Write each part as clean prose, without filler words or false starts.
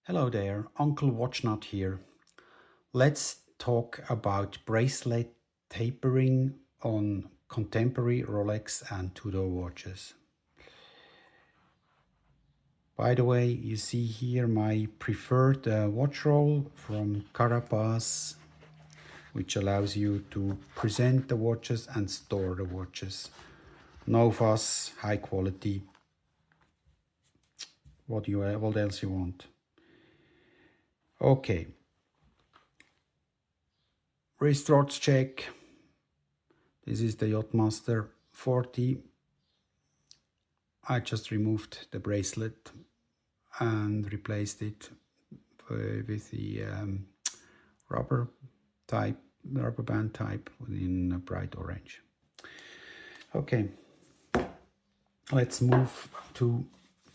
Hello there, Uncle Watchnut here. Let's talk about bracelet tapering on contemporary Rolex and Tudor watches. By the way, you see here my preferred watch roll from Carapaz, which allows you to present the watches and store the watches. No fuss, high quality. What else you want? Okay. Wrist watch check. This is the Yachtmaster 40. I just removed the bracelet and replaced it with the rubber band type in a bright orange. Okay, let's move to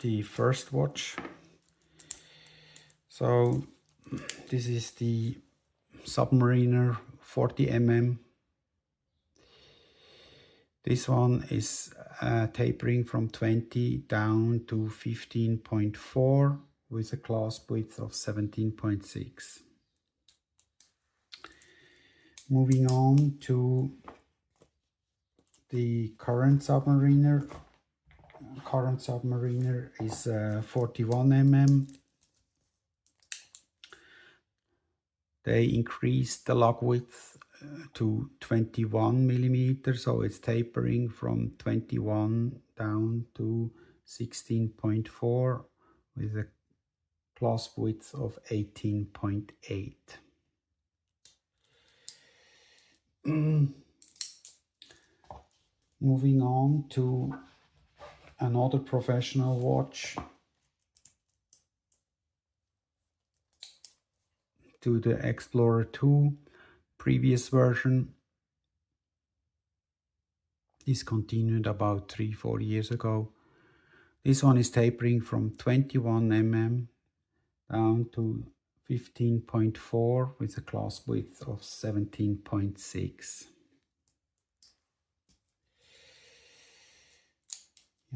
the first watch. So this is the Submariner 40 This one is tapering from 20 down to 15.4 with a clasp width of 17.6. Moving on to the current Submariner. Current Submariner is 41 They increased the lug width to 21 millimeters, so it's tapering from 21 down to 16.4 with a clasp width of 18.8. Moving on to another professional watch, to the Explorer 2 previous version, discontinued about 3-4 years ago. This one is tapering from 21 down to 15.4 with a clasp width of 17.6.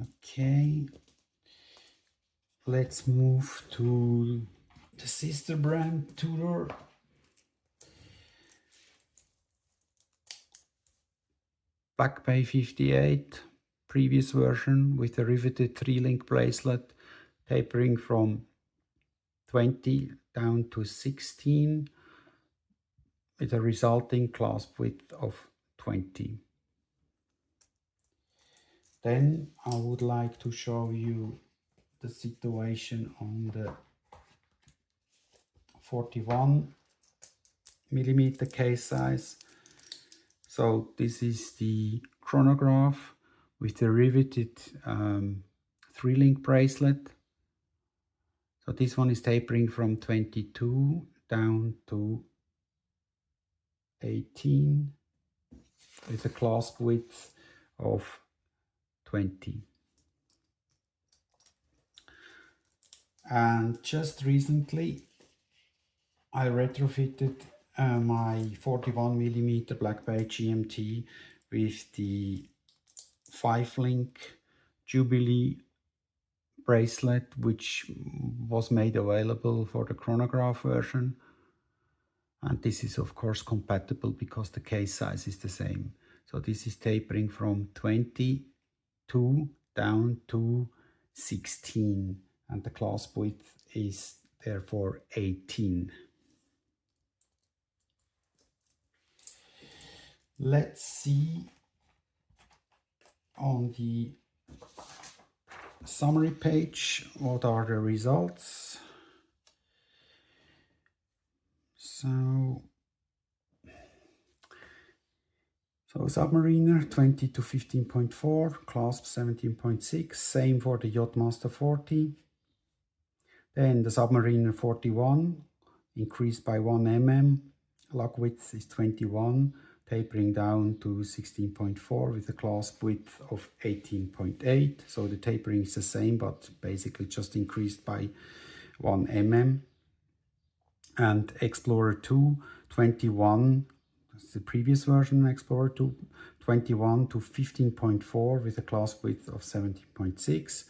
Okay, let's move to the sister brand Tudor. Back Bay 58, previous version with a riveted 3-link bracelet, tapering from 20 down to 16 with a resulting clasp width of 20. Then I would like to show you the situation on the 41 millimeter case size. So this is the chronograph with the riveted 3-link bracelet. So this one is tapering from 22 down to 18 with a clasp width of 20. And just recently I retrofitted my 41 millimeter Black Bay GMT with the 5-link Jubilee bracelet, which was made available for the chronograph version. And this is of course compatible because the case size is the same. So this is tapering from 22 down to 16 and the clasp width is therefore 18. Let's see on the summary page what are the results. So Submariner 20 to 15.4, clasp 17.6, same for the Yachtmaster 40. Then the Submariner 41 increased by 1 lug width is 21, tapering down to 16.4 with a clasp width of 18.8. So the tapering is the same, but basically just increased by 1 And Explorer 2, 21, that's the previous version, Explorer 2, 21 to 15.4 with a clasp width of 17.6.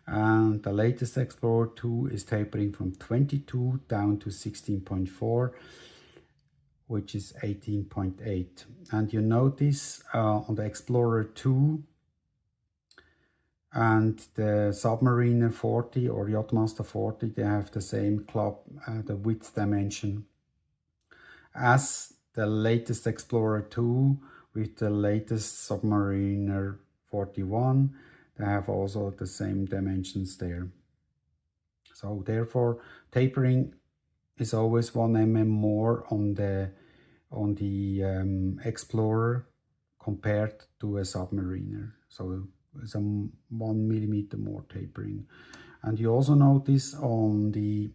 And the latest Explorer 2 is tapering from 22 down to 16.4, which is 18.8. And you notice on the Explorer 2 and the Submariner 40 or Yachtmaster 40, they have the same club, the width dimension as the latest Explorer 2 with the latest Submariner 41. They have also the same dimensions there. So therefore, tapering is always 1 mm more on the Explorer compared to a Submariner. So it's a 1 millimeter more tapering. And you also notice on the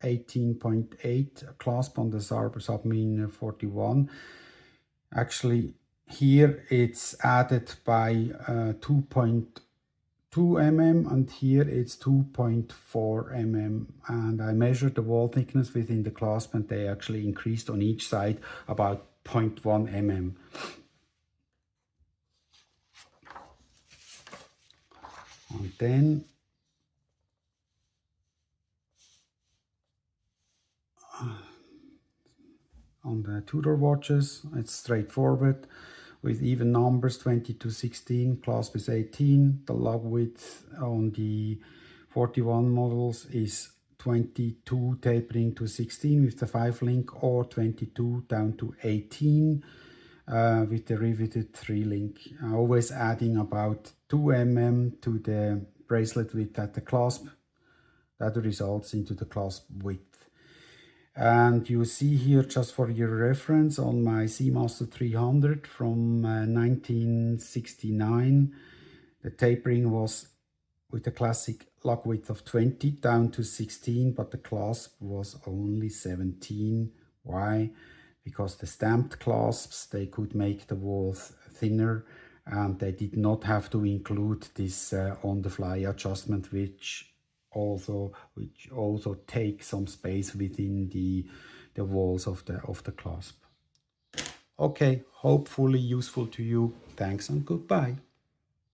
18.8 clasp on the Submariner 41, actually here it's added by 2.2 mm and here it's 2.4 mm, and I measured the wall thickness within the clasp and they actually increased on each side about 0.1 mm. And then on the Tudor watches, it's straightforward with even numbers, 20 to 16, clasp is 18. The lug width on the 41 models is 22 tapering to 16 with the 5 link, or 22 down to 18 with the riveted 3 link. Always adding about 2 mm to the bracelet width at the clasp. That results into the clasp width. And you see here, just for your reference, on my Seamaster 300 from 1969, the tapering was with the classic lug width of 20 down to 16, but the clasp was only 17. Why? Because the stamped clasps, they could make the walls thinner, and they did not have to include this on-the-fly adjustment, which also take some space within the walls of the clasp. Okay, hopefully useful to you. Thanks and goodbye.